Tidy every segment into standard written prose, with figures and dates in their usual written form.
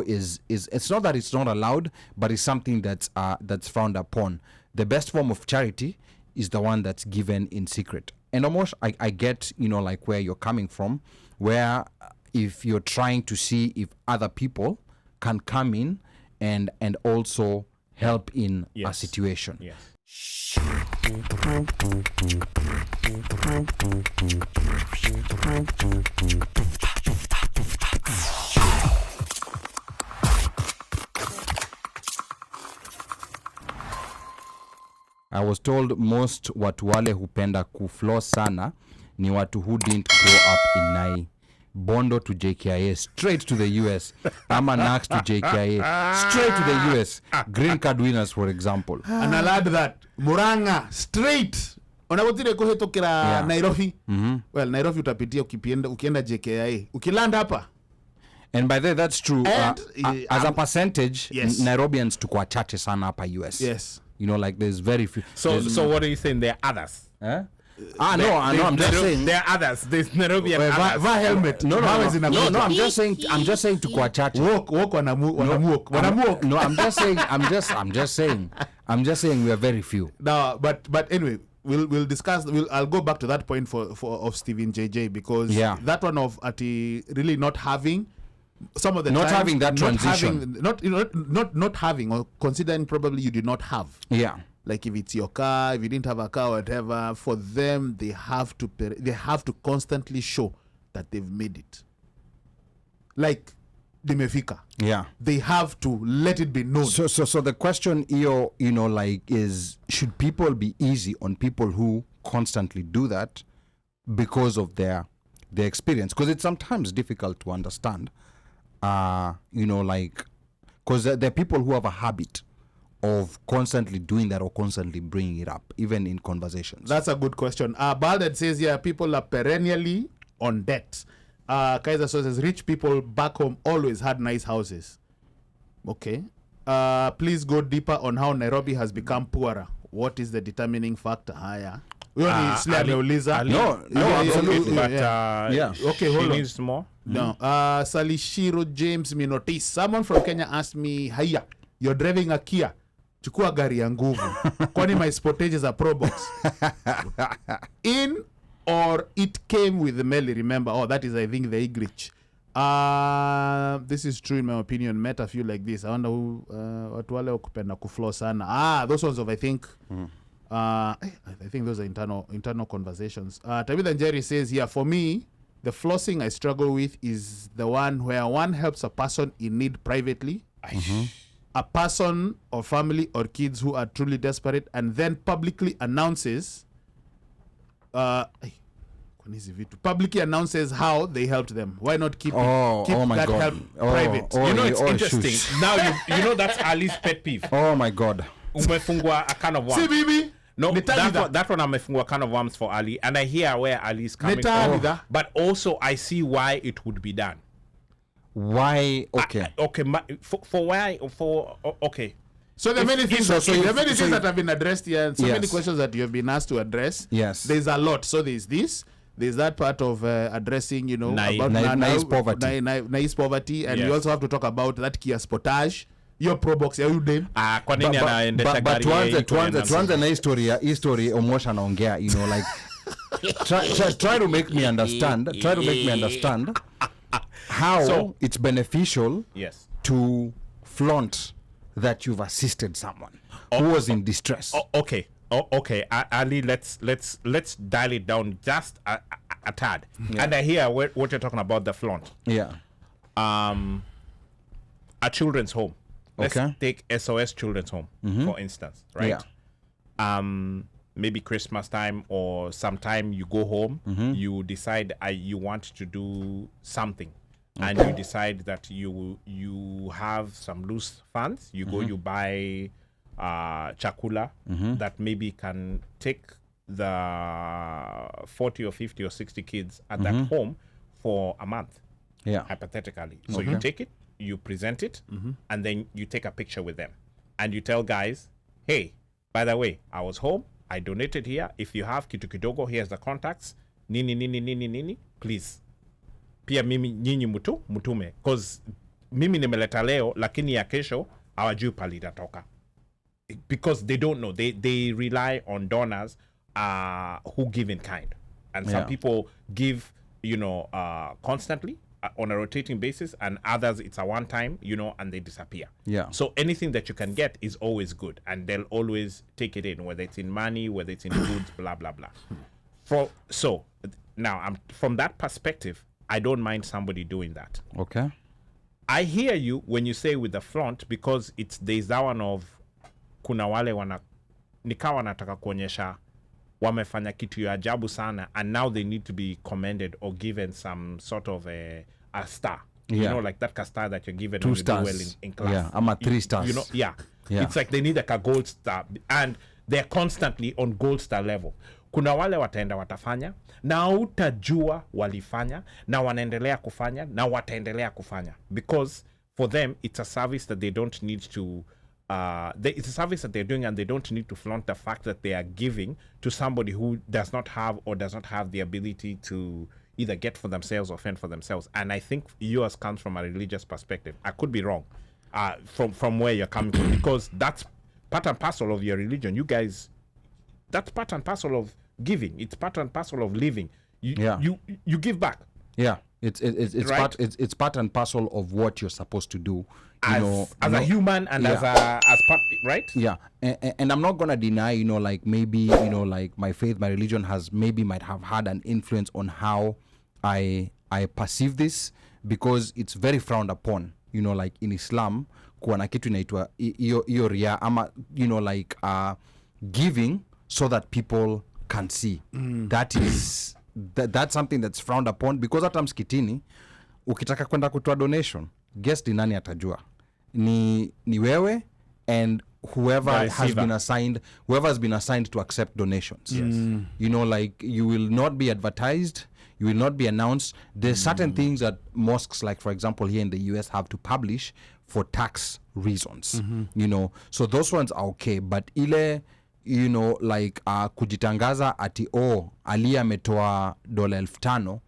is it's not that it's not allowed, but it's something that's frowned upon. The best form of charity is the one that's given in secret. And almost I get, like where you're coming from, where if you're trying to see if other people can come in and also help in a situation. Yes. I was told most watu wale hupenda kuflow sana ni watu who didn't grow up in Nai. Bondo to JKIA, straight to the US. Amanax to JKIA, straight to the US. Green card winners, for example. And I'll add that. Muranga, straight. Unawotile kuhetokera Nairobi. Well, Nairobi utapitia ukienda JKIA. Ukiland hapa. And by the way, that's true. And, as a percentage, yes. Nairobians tuko wachache sana hapa US. Yes. Like there's very few. So what are you saying? There are others? No, I'm just saying there are others. There's Nairobian others. Helmet. No, I'm just saying tuko wachache. Walk wanamuok. No, I'm just saying we are very few. No, but anyway, we'll discuss. I'll go back to that point for of Stephen JJ, because that one of really not having some of the not times, having that transition, not having, or considering probably you did not have. Yeah. Like if it's your car, if you didn't have a car, whatever, for them they have to constantly show that they've made it. Like dimefika. Yeah. They have to let it be known. So the question here, is, should people be easy on people who constantly do that because of their experience? Because it's sometimes difficult to understand. Because there are people who have a habit of constantly doing that or constantly bringing it up, even in conversations. That's a good question. Baldad says, people are perennially on debt. Kaiser says, rich people back home always had nice houses. Okay. Please go deeper on how Nairobi has become poorer. What is the determining factor? No, absolutely. But okay, hold on. Needs more. No. Salishiro James Minotis. Someone from Kenya asked me, "Haya, you're driving a Kia. Chukua gari ya nguvu. Kwani my sportages are Pro Box." In or it came with the Melly, remember? Oh, that is, I think, the Igrich. This is true in my opinion. Met a few like this. I wonder who watu wale wakupenda kuflow sana. Those ones of, I think I think those are internal conversations. Tabitha Njeri says here, for me, the flossing I struggle with is the one where one helps a person in need privately, a person or family or kids who are truly desperate, and then publicly announces how they helped them. Why not keep that help private? It's interesting. Now you that's Ali's pet peeve. Oh my God. Umefungwa a can of worms. See, baby. No, that one amefungwa a can of worms for Ali, and I hear where Ali is coming from. But also I see why it would be done. Why? Okay. Okay. For why? Okay. So there are many things. There are many things that have been addressed here, and so many questions that you have been asked to address. Yes. There's a lot. So there's this. There's that part of addressing, about nice poverty. Nice poverty, and we also have to talk about that Kia Sportage. Your Pro Box, you did. But tuanze na history Omosha anaongea, like try to make me understand. Try to make me understand how it's beneficial to flaunt that you've assisted someone who was in distress. Okay. Okay, Ali, let's dial it down just a tad. And I hear what you're talking about, the flaunt. Yeah. A children's home. Let's take SOS Children's Home, for instance, right? Yeah. Maybe Christmas time or sometime you go home, you decide you want to do something. And you decide that you have some loose funds. You go, you buy chakula that maybe can take the 40 or 50 or 60 kids at that home for a month, hypothetically. So you take it, you present it, and then you take a picture with them. And you tell guys, hey, by the way, I was home, I donated here. If you have kitu kidogo, here's the contacts. Nini, please. Pia mimi nyinyi mutume. Because mimi nimeleta leo lakini ya kesho hawajui pali itatoka, because they don't know. They rely on donors who give in kind, and some people give, constantly on a rotating basis, and others it's a one time, and they disappear. So anything that you can get is always good, and they'll always take it in, whether it's in money, whether it's in goods, blah blah blah. So now, from that perspective, I don't mind somebody doing that. Okay. I hear you when you say with the FLAUNT, because there's that one of kuna wale nikawa wanataka kuonyesha wamefanya kitu ya ajabu sana, and now they need to be commended or given some sort of a star. Like that star that you're given 2 when stars. you do well in class. Yeah, I'm at 3 stars. It's like they need like a gold star, and they're constantly on gold star level. Kuna wale wataenda watafanya na utajua walifanya na wanaendelea kufanya na wataendelea kufanya, because for them it's a service that they don't need to it's a service that they're doing, and they don't need to flaunt the fact that they are giving to somebody who does not have the ability to either get for themselves or fend for themselves. And I think yours comes from a religious perspective. I could be wrong from where you're coming from, because that's part and parcel of your religion. You guys, that's part and parcel of giving. It's part and parcel of living. You give back. Yeah, it's right? it's part and parcel of what you're supposed to do. As a human and as part, right? Yeah, and I'm not gonna deny, like maybe, like my faith, my religion might have had an influence on how I perceive this, because it's very frowned upon. Like in Islam, kuwa na kitu inaitwa iyo ria, ama like giving so that people can see. That's something that's frowned upon, because hata msikitini ukitaka kwenda kutoa donation, guest ni nani atajua? Ni wewe and whoever has been assigned to accept donations. Like you will not be advertised, you will not be announced. There's certain things that mosques, like for example here in the US, have to publish for tax reasons. So those ones are okay, but ile like kujitangaza ati Ali ametoa $5,000,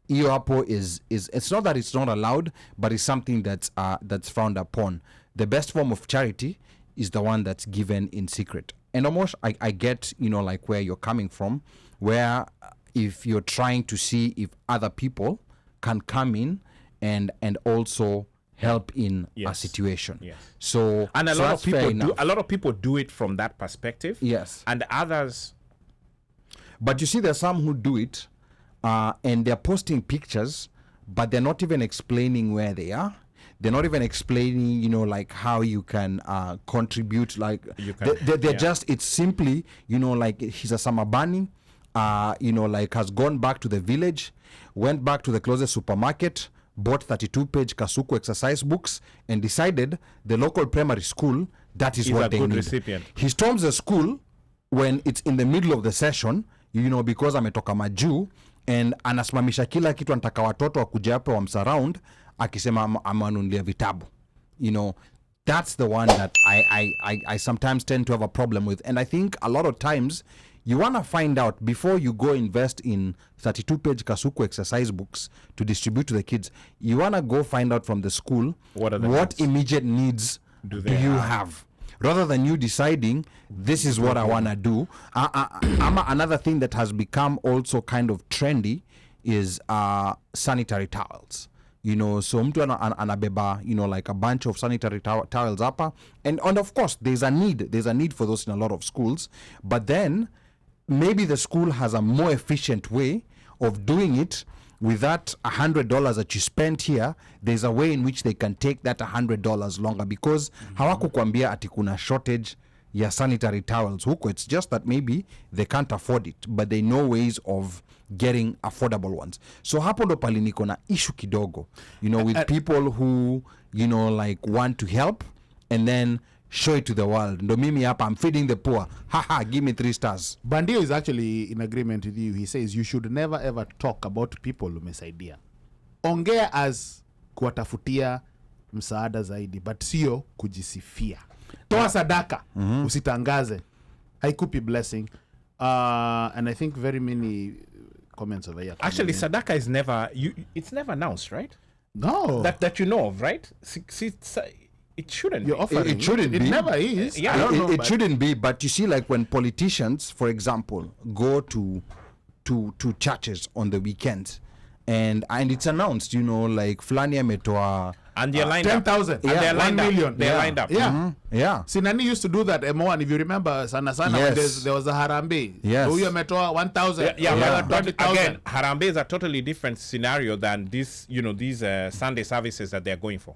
hiyo hapo is it's not that it's not allowed, but it's something that's frowned upon. The best form of charity is the one that's given in secret. And almost I get, like where you're coming from, where if you're trying to see if other people can come in and also help in a situation. So, and a lot of people do it from that perspective. Yes. And others, but you see, there's some who do it and they're posting pictures, but they're not even explaining where they are. They're not even explaining, like how you can contribute. Like they're just, it's simply, like he's a Samabani, like has gone back to the village, went back to the closest supermarket, bought 32-page Kasuku exercise books, and decided the local primary school, that is what they need. Recipient. He storms the school when it's in the middle of the session, because ametoka majuu, and anasimamisha kila kitu, anataka watoto wakuja hapo wamsurround, akisema amanunulia vitabu. That's the one that I sometimes tend to have a problem with. And I think a lot of times you want to find out before you go invest in 32-page Kasuku exercise books to distribute to the kids. You want to go find out from the school what immediate needs do you have, rather than you deciding this is what I want to do. Another thing that has become also kind of trendy is sanitary towels. So mtu anabeba, like a bunch of sanitary towels hapa, and of course there's a need for those in a lot of schools, but then maybe the school has a more efficient way of doing it. With that $100 that you spent here, there's a way in which they can take that $100 longer, because hawakukwambia ati kuna shortage ya sanitary towels huko. It's just that maybe they can't afford it, but they know ways of getting affordable ones. So hapo ndo pali niko na issue kidogo, with people who, like want to help and then show it to the world. Ndo mimi hapa, I'm feeding the poor. Haha, give me 3 stars. Bandio is actually in agreement with you. He says you should never ever talk about people umesaidia. Ongea as kuwatafutia msaada zaidi, but sio kujisifia. Toa sadaka, usitangaze. Haikupi blessing. And I think very many comments over here. Actually, sadaka is never it's never announced, right? No. That you know of, right? See, it shouldn't. You're offering. It shouldn't be. It never is. Yeah. I don't know, it but- shouldn't be, but you see, like when politicians, for example, go to churches on the weekends, and it's announced, you know, like Flania Metoa. And they're lined up. 10,000. And they're 1 lined up. million. They're lined up. Yeah. Yeah. Sinani used to do that, M1, if you remember, sana when Yes. there was a Harambe. Yes. Huyo ametoa 1,000. But 20,000. again, Harambe is a totally different scenario than these Sunday services that they're going for.